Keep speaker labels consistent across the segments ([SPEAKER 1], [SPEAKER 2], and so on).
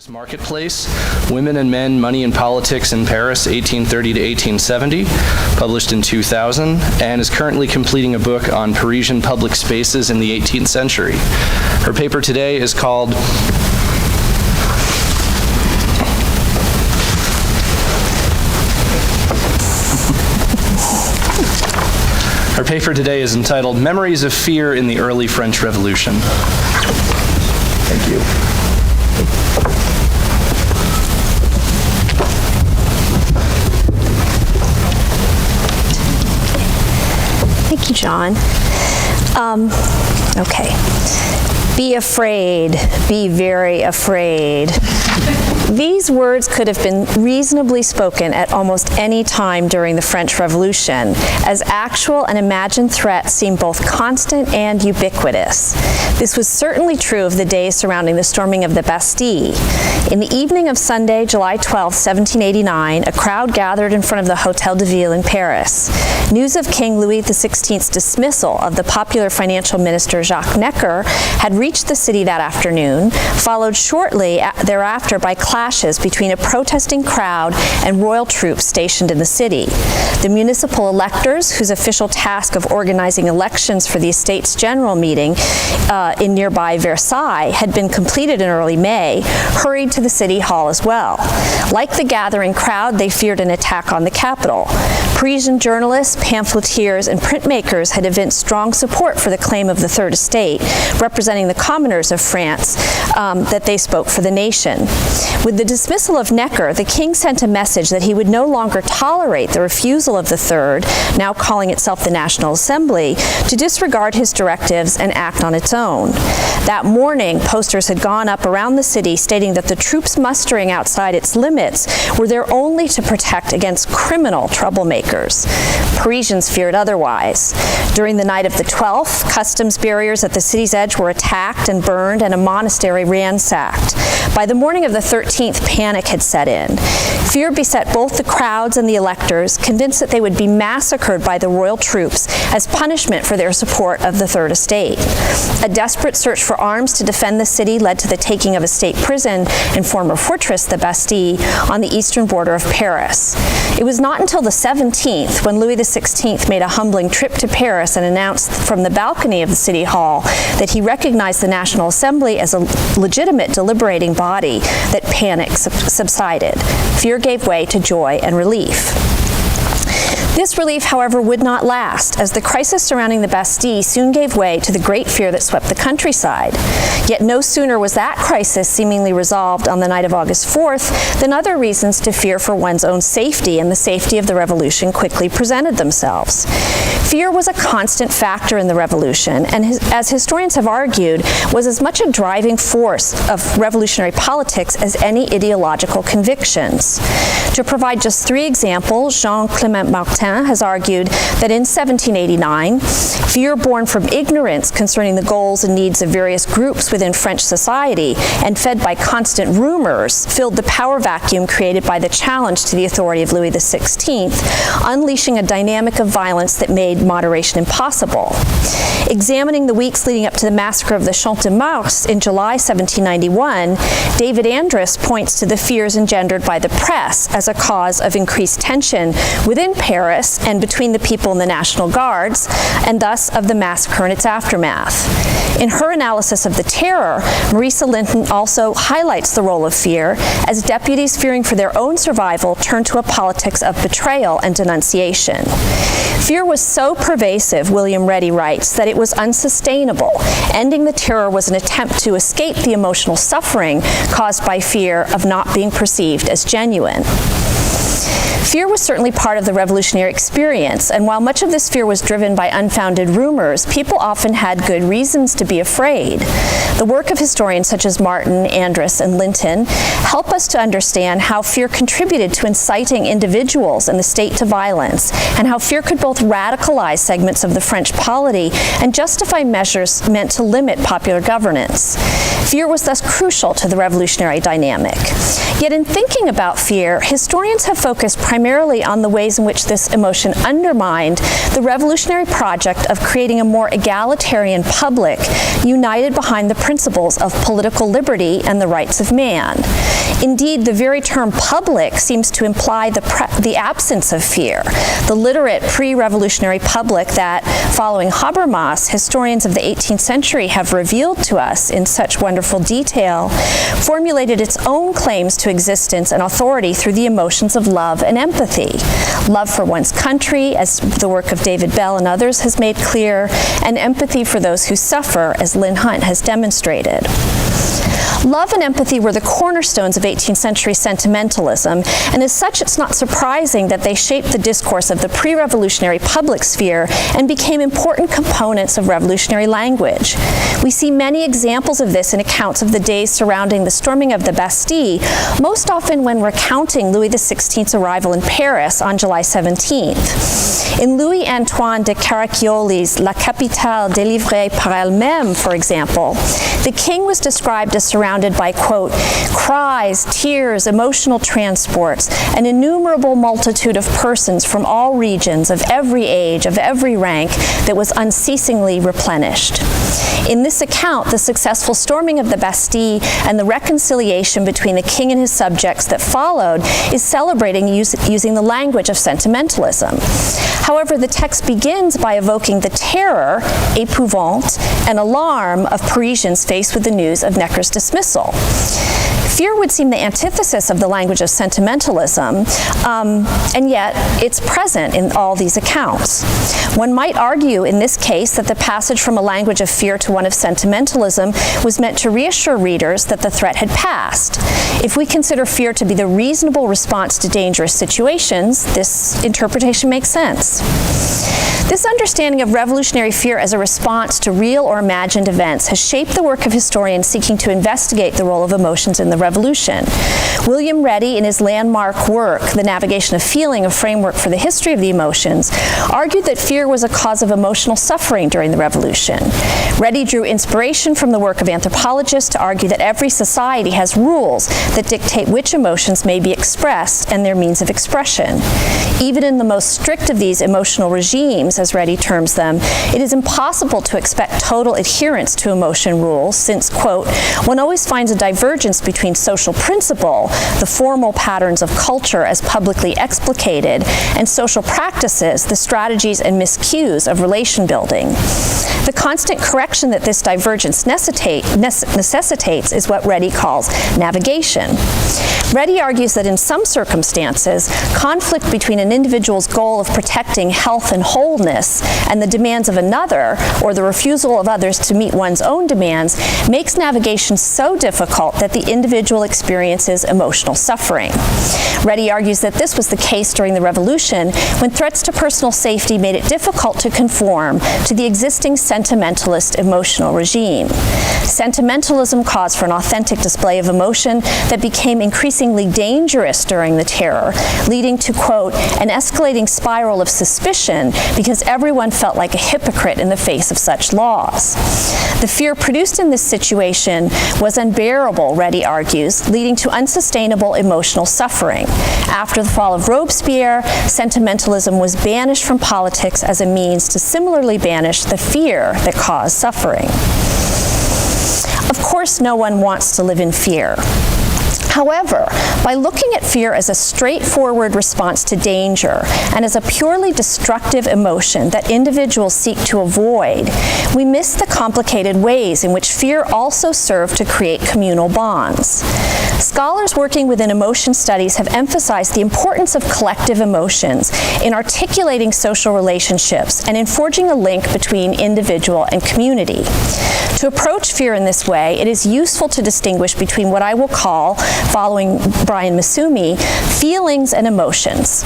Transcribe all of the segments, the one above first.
[SPEAKER 1] Marketplace, Women and Men, Money and Politics in Paris, 1830 to 1870, published in 2000, and is currently completing a book on Parisian public spaces in the 18th century. Her paper today is called Her paper today is entitled Memories of Fear in the Early French Revolution. Thank you.
[SPEAKER 2] Thank you, John. Okay. Be afraid. Be very afraid. These words could have been reasonably spoken at almost any time during the French Revolution, as actual and imagined threats seem both constant and ubiquitous. This was certainly true of the days surrounding the storming of the Bastille. In the evening of Sunday, July 12, 1789, a crowd gathered in front of the Hôtel de Ville in Paris. News of King Louis XVI's dismissal of the popular financial minister Jacques Necker had reached the city that afternoon, followed shortly thereafter by clashes between a protesting crowd and royal troops stationed in the city. The municipal electors, whose official task of organizing elections for the Estates General meeting in nearby Versailles had been completed in early May, hurried to the city hall as well. Like the gathering crowd, they feared an attack on the capital. Parisian journalists, pamphleteers, and printmakers had evinced strong support for the claim of the Third Estate, representing the commoners of France, that they spoke for the nation. With the dismissal of Necker, the king sent a message that he would no longer tolerate the refusal of the Third, now calling itself the National Assembly, to disregard his directives and act on its own. That morning, posters had gone up around the city stating that the troops mustering outside its limits were there only to protect against criminal troublemakers. Parisians feared otherwise. During the night of the 12th, customs barriers at the city's edge were attacked and burned, and a monastery ransacked. By the morning of the 13th, panic had set in. Fear beset both the crowds and the electors, convinced that they would be massacred by the royal troops as punishment for their support of the Third Estate. A desperate search for arms to defend the city led to the taking of a state prison and former fortress, the Bastille, on the eastern border of Paris. It was not until the 17th, when Louis XVI made a humbling trip to Paris and announced from the balcony of the city hall that he recognized the National Assembly as a legitimate deliberating body, that panic subsided. Fear gave way to joy and relief. This relief, however, would not last, as the crisis surrounding the Bastille soon gave way to the great fear that swept the countryside. Yet no sooner was that crisis seemingly resolved on the night of August 4th than other reasons to fear for one's own safety and the safety of the revolution quickly presented themselves. Fear was a constant factor in the revolution, and as historians have argued, was as much a driving force of revolutionary politics as any ideological convictions. To provide just three examples, Jean-Clément Martin has argued that in 1789, fear born from ignorance concerning the goals and needs of various groups within French society and fed by constant rumors filled the power vacuum created by the challenge to the authority of Louis XVI, unleashing a dynamic of violence that made moderation impossible. Examining the weeks leading up to the massacre of the Champ de Mars in July 1791, David Andrus points to the fears engendered by the press as a cause of increased tension within Paris and between the people and the National Guards, and thus of the massacre and its aftermath. In her analysis of the terror, Marisa Linton also highlights the role of fear as deputies fearing for their own survival turned to a politics of betrayal and denunciation. Fear was so pervasive, William Reddy writes, that it was unsustainable. Ending the terror was an attempt to escape the emotional suffering caused by fear of not being perceived as genuine. Fear was certainly part of the revolutionary experience, and while much of this fear was driven by unfounded rumors, people often had good reasons to be afraid. The work of historians such as Martin, Andrus, and Linton help us to understand how fear contributed to inciting individuals and the state to violence, and how fear could both radicalize segments of the French polity and justify measures meant to limit popular governance. Fear was thus crucial to the revolutionary dynamic. Yet in thinking about fear, historians have focused primarily on the ways in which this emotion undermined the revolutionary project of creating a more egalitarian public united behind the principles of political liberty and the rights of man. Indeed, the very term public seems to imply the absence of fear. The literate pre-revolutionary public that, following Habermas, historians of the 18th century have revealed to us in such wonderful detail, formulated its own claims to existence and authority through the emotions of love and empathy. Love for one's country, as the work of David Bell and others has made clear, and empathy for those who suffer, as Lynn Hunt has demonstrated. Love and empathy were the cornerstones of 18th century sentimentalism, and as such it's not surprising that they shaped the discourse of the pre-revolutionary public sphere and became important components of revolutionary language. We see many examples of this in accounts of the days surrounding the storming of the Bastille, most often when recounting Louis XVI's arrival in Paris on July 17th. In Louis-Antoine de Caraccioli's La Capitale délivrée par elle-même, for example, the king was described as surrounded by, quote, cries, tears, emotional transports, an innumerable multitude of persons from all regions, of every age, of every rank, that was unceasingly replenished. In this account, the successful storming of the Bastille and the reconciliation between the king and his subjects that followed is celebrating using the language of sentimentalism. However, the text begins by evoking the terror, épouvante, and alarm of Parisians faced with the news of Necker's dismissal. Fear would seem the antithesis of the language of sentimentalism, and yet it's present in all these accounts. One might argue in this case that the passage from a language of fear to one of sentimentalism was meant to reassure readers that the threat had passed. If we consider fear to be the reasonable response to dangerous situations, this interpretation makes sense. This understanding of revolutionary fear as a response to real or imagined events has shaped the work of historians seeking to investigate the role of emotions in the revolution. William Reddy, in his landmark work, The Navigation of Feeling, a framework for the history of the emotions, argued that fear was a cause of emotional suffering during the revolution. Reddy drew inspiration from the work of anthropologists to argue that every society has rules that dictate which emotions may be expressed and their means of expression. Even in the most strict of these emotional regimes, as Reddy terms them, it is impossible to expect total adherence to emotion rules since, quote, one always finds a divergence between social principle, the formal patterns of culture as publicly explicated, and social practices, the strategies and miscues of relation building. The constant correction that this divergence necessitates is what Reddy calls navigation. Reddy argues that in some circumstances, conflict between an individual's goal of protecting health and wholeness and the demands of another, or the refusal of others to meet one's own demands, makes navigation so difficult that the individual experiences emotional suffering. Reddy argues that this was the case during the Revolution, when threats to personal safety made it difficult to conform to the existing sentimentalist emotional regime. Sentimentalism caused for an authentic display of emotion that became increasingly dangerous during the terror, leading to, quote, an escalating spiral of suspicion because everyone felt like a hypocrite in the face of such laws. The fear produced in this situation was unbearable, Reddy argues, leading to unsustainable emotional suffering. After the fall of Robespierre, sentimentalism was banished from politics as a means to similarly banish the fear that caused suffering. Of course, no one wants to live in fear. However, by looking at fear as a straightforward response to danger and as a purely destructive emotion that individuals seek to avoid, we miss the complicated ways in which fear also serves to create communal bonds. Scholars working within emotion studies have emphasized the importance of collective emotions in articulating social relationships and in forging a link between individual and community. To approach fear in this way, it is useful to distinguish between what I will call, following Brian Masumi, feelings and emotions.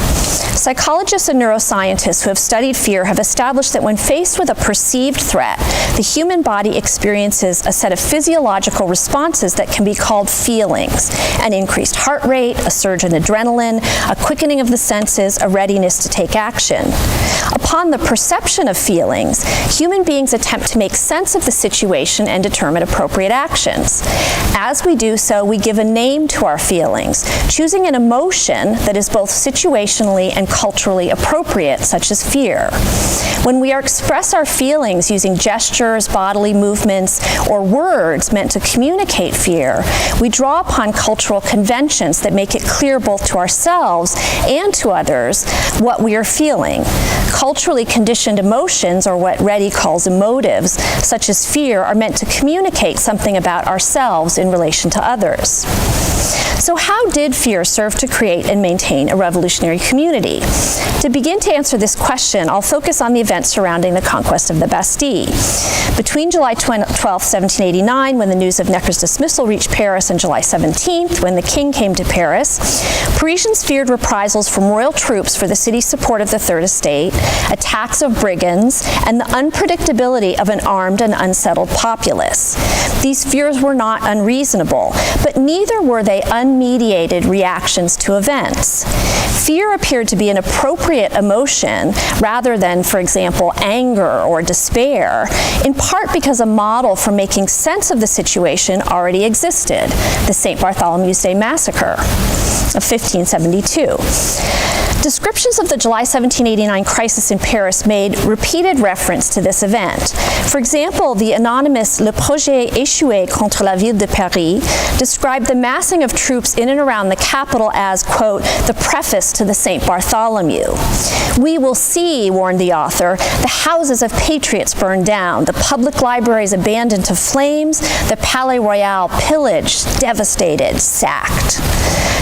[SPEAKER 2] Psychologists and neuroscientists who have studied fear have established that when faced with a perceived threat, the human body experiences a set of physiological responses that can be called feelings: an increased heart rate, a surge in adrenaline, a quickening of the senses, a readiness to take action. Upon the perception of feelings, human beings attempt to make sense of the situation situation and determine appropriate actions. As we do so, we give a name to our feelings, choosing an emotion that is both situationally and culturally appropriate, such as fear. When we express our feelings using gestures, bodily movements, or words meant to communicate fear, we draw upon cultural conventions that make it clear both to ourselves and to others what we are feeling. Culturally conditioned emotions, or what Reddy calls emotives, such as fear, are meant to communicate something about ourselves in relation to others. So how did fear serve to create and maintain a revolutionary community? To begin to answer this question, I'll focus on the events surrounding the conquest of the Bastille. Between July 12, 1789, when the news of Necker's dismissal reached Paris, and July 17th, when the king came to Paris, Parisians feared reprisals from royal troops for the city's support of the Third Estate, attacks of brigands, and the unpredictability of an armed and unsettled populace. These fears were not unreasonable, but neither were they unmediated reactions to events. Fear appeared to be an appropriate emotion rather than, for example, anger or despair, in part because a model for making sense of the situation already existed, the St. Bartholomew's Day Massacre of 1572. Descriptions of the July 1789 crisis in Paris made repeated reference to this event. For example, the anonymous Le Projet échoué contre la ville de Paris described the massing of troops in and around the capital as, quote, the preface to the St. Bartholomew. We will see, warned the author, the houses of patriots burned down, the public libraries abandoned to flames, the Palais Royal pillaged, devastated, sacked.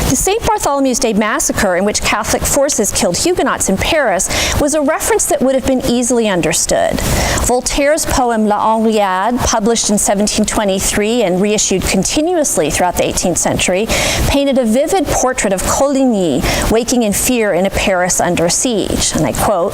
[SPEAKER 2] The St. Bartholomew's Day Massacre, in which Catholic forces killed Huguenots in Paris, was a reference that would have been easily understood. Voltaire's poem La Henriade, published in 1723 and reissued continuously throughout the 18th century, painted a vivid portrait of Coligny waking in fear in a Paris under siege. And I quote,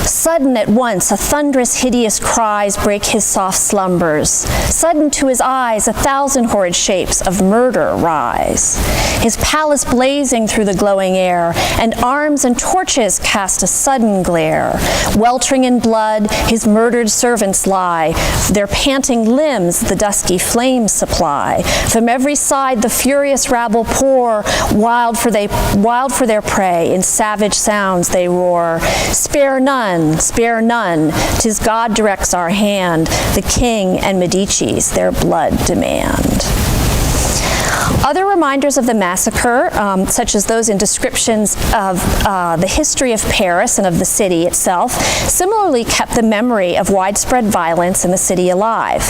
[SPEAKER 2] "Sudden at once a thunderous hideous cries break his soft slumbers. Sudden to his eyes 1,000 horrid shapes of murder rise. His palace blazing through the glowing air, and arms and torches cast a sudden glare. Weltering in blood, his murdered servants lie, their panting limbs the dusky flames supply. From every side the furious rabble pour, wild for their prey, in savage sounds they roar. Spare none, 'tis God directs our hand, the king and Medicis their blood demand." Other reminders of the massacre, such as those in descriptions of the history of Paris and of the city itself, similarly kept the memory of widespread violence in the city alive.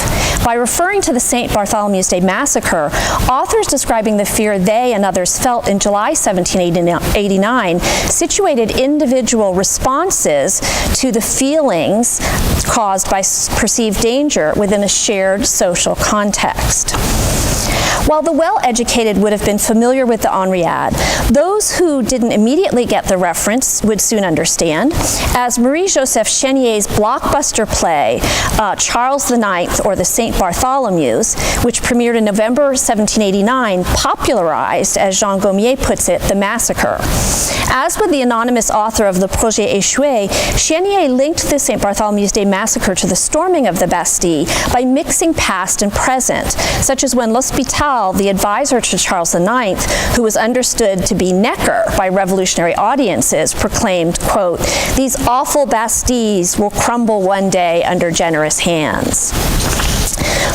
[SPEAKER 2] By referring to the St. Bartholomew's Day Massacre, authors describing the fear they and others felt in July 1789 situated individual responses to the feelings caused by perceived danger within a shared social context. While the well-educated would have been familiar with the Henriade, those who didn't immediately get the reference would soon understand, as Marie-Joseph Chénier's blockbuster play, Charles IX, or the St. Bartholomew's, which premiered in November 1789, popularized, as Jean Gommier puts it, the massacre. As with the anonymous author of Le Projet échoué, Chénier linked the St. Bartholomew's Day Massacre to the storming of the Bastille by mixing past and present, such as when L'Hospital, the advisor to Charles IX, who was understood to be Necker by revolutionary audiences, proclaimed, quote, "These awful Bastilles will crumble one day under generous hands."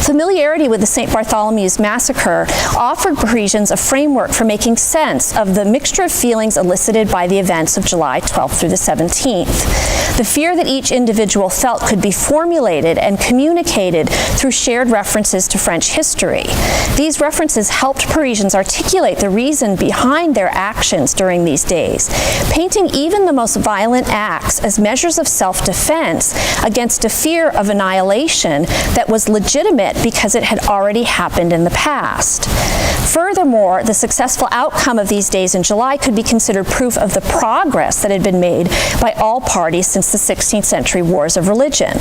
[SPEAKER 2] Familiarity with the St. Bartholomew's Massacre offered Parisians a framework for making sense of the mixture of feelings elicited by the events of July 12th through the 17th. The fear that each individual felt could be formulated and communicated through shared references to French history. These references helped Parisians articulate the reason behind their actions during these days, painting even the most violent acts as measures of self-defense against a fear of annihilation that was legitimate because it had already happened in the past. Furthermore, the successful outcome of these days in July could be considered proof of the progress that had been made by all parties since the 16th century wars of religion.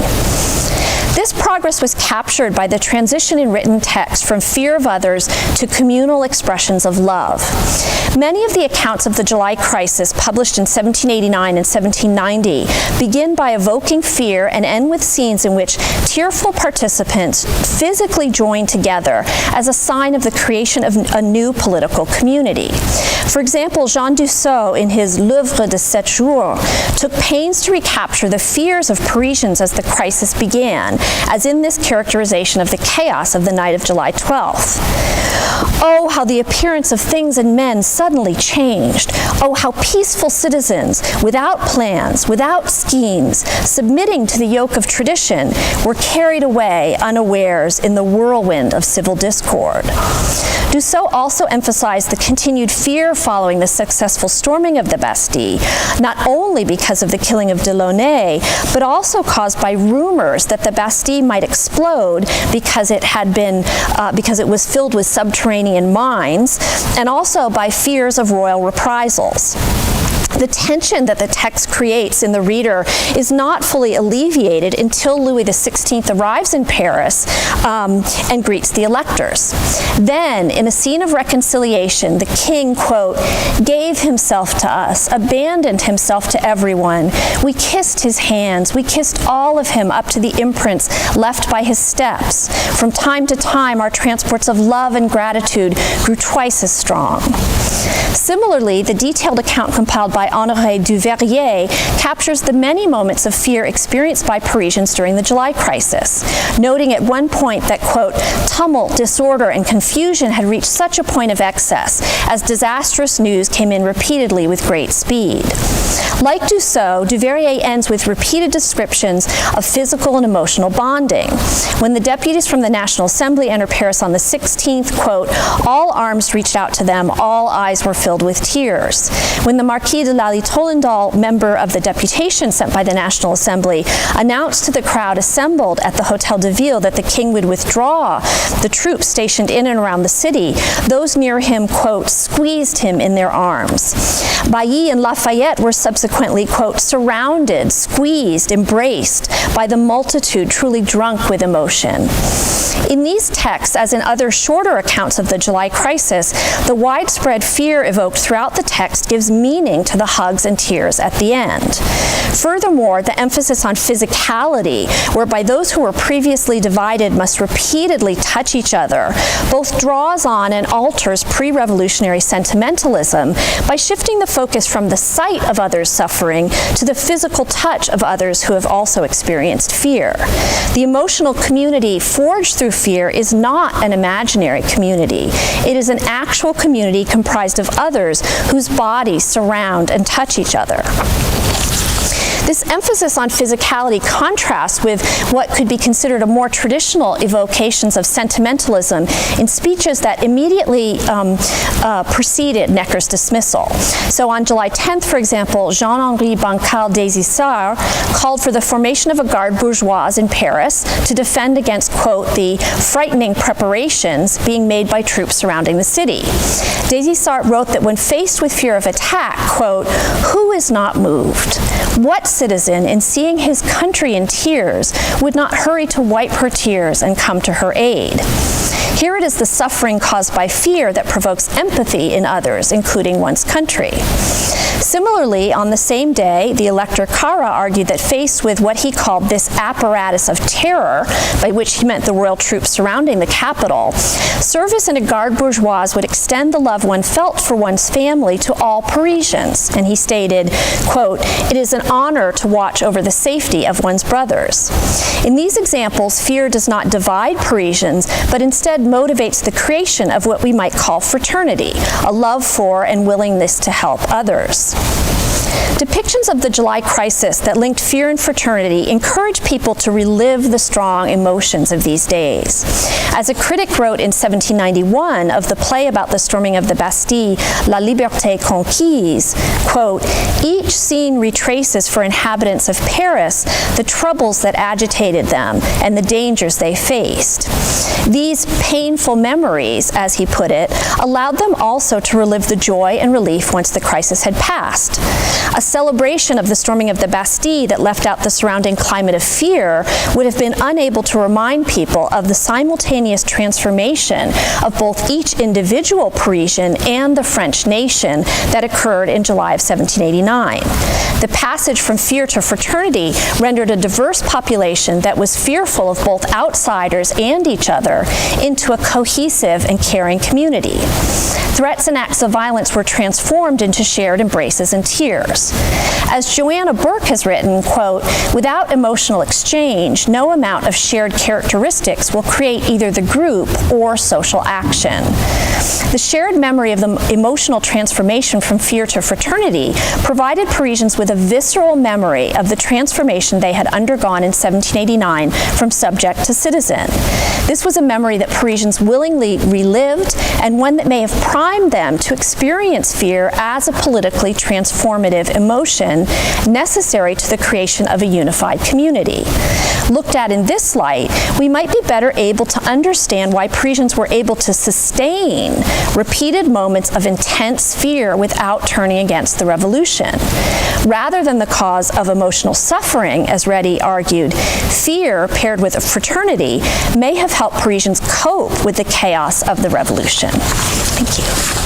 [SPEAKER 2] This progress was captured by the transition in written text from fear of others to communal expressions of love. Many of the accounts of the July crisis published in 1789 and 1790 begin by evoking fear and end with scenes in which tearful participants physically join together as a sign of the creation of a new political community. For example, Jean Dussault, in his L'œuvre de 7 jours, took pains to recapture the fears of Parisians as the crisis began, as in this characterization of the chaos of the night of July 12th. Oh, how the appearance of things and men suddenly changed. Oh, how peaceful citizens, without plans, without schemes, submitting to the yoke of tradition, were carried away unawares in the whirlwind of civil discord. Dussault also emphasized the continued fear following the successful storming of the Bastille, not only because of the killing of Delaunay, but also caused by rumors that the Bastille might explode because it was filled with subterranean mines, and also by fears of royal reprisals. The tension that the text creates in the reader is not fully alleviated until Louis XVI arrives in Paris and greets the electors. Then, in a scene of reconciliation, the king, quote, gave himself to us, abandoned himself to everyone. We kissed his hands. We kissed all of him up to the imprints left by his steps. From time to time, our transports of love and gratitude grew twice as strong. Similarly, the detailed account compiled by Honoré Duverrier captures the many moments of fear experienced by Parisians during the July crisis, noting at one point that, quote, tumult, disorder, and confusion had reached such a point of excess as disastrous news came in repeatedly with great speed. Like Dussault, Duverrier ends with repeated descriptions of physical and emotional bonding. When the deputies from the National Assembly entered Paris on the 16th, quote, all arms reached out to them, all eyes were filled with tears. When the Marquis de Lally-Tollendal, member of the deputation sent by the National Assembly, announced to the crowd assembled at the Hôtel de Ville that the king would withdraw the troops stationed in and around the city, those near him, quote, squeezed him in their arms. Bailly and Lafayette were subsequently, quote, surrounded, squeezed, embraced by the multitude truly drunk with emotion. In these texts, as in other shorter accounts of the July crisis, the widespread fear evoked throughout the text gives meaning to the hugs and tears at the end. Furthermore, the emphasis on physicality, whereby those who were previously divided must repeatedly touch each other, both draws on and alters pre-revolutionary sentimentalism by shifting the focus from the sight of others suffering to the physical touch of others who have also experienced fear. The emotional community forged through fear is not an imaginary community. It is an actual community comprised of others whose bodies surround and touch each other. This emphasis on physicality contrasts with what could be considered a more traditional evocations of sentimentalism in speeches that immediately preceded Necker's dismissal. So on July 10th, for example, Jean-Henri Bancal des Issards called for the formation of a garde bourgeoise in Paris to defend against, quote, the frightening preparations being made by troops surrounding the city. Des Issards wrote that when faced with fear of attack, quote, who is not moved? What citizen, in seeing his country in tears, would not hurry to wipe her tears and come to her aid? Here it is the suffering caused by fear that provokes empathy in others, including one's country. Similarly, on the same day, the Elector Cara argued that faced with what he called this apparatus of terror, by which he meant the royal troops surrounding the capital, service in a garde bourgeoise would extend the love one felt for one's family to all Parisians. And he stated, quote, it is an honor to watch over the safety of one's brothers. In these examples, fear does not divide Parisians, but instead motivates the creation of what we might call fraternity, a love for and willingness to help others. Depictions of the July crisis that linked fear and fraternity encourage people to relive the strong emotions of these days. As a critic wrote in 1791 of the play about the storming of the Bastille, La Liberté Conquise, quote, each scene retraces for inhabitants of Paris the troubles that agitated them and the dangers they faced. These painful memories, as he put it, allowed them also to relive the joy and relief once the crisis had passed. A celebration of the storming of the Bastille that left out the surrounding climate of fear would have been unable to remind people of the simultaneous transformation of both each individual Parisian and the French nation that occurred in July of 1789. The passage from fear to fraternity rendered a diverse population that was fearful of both outsiders and each other into a cohesive and caring community. Threats and acts of violence were transformed into shared embraces and tears. As Joanna Burke has written, quote, "Without emotional exchange, no amount of shared characteristics will create either the group or social action." The shared memory of the emotional transformation from fear to fraternity provided Parisians with a visceral memory of the transformation they had undergone in 1789 from subject to citizen. This was a memory that Parisians willingly relived, and one that may have primed them to experience fear as a politically transformative emotion necessary to the creation of a unified community. Looked at in this light, we might be better able to understand why Parisians were able to sustain repeated moments of intense fear without turning against the revolution. Rather than the cause of emotional suffering, as Reddy argued, fear paired with a fraternity may have helped Parisians cope with the chaos of the revolution. Thank you.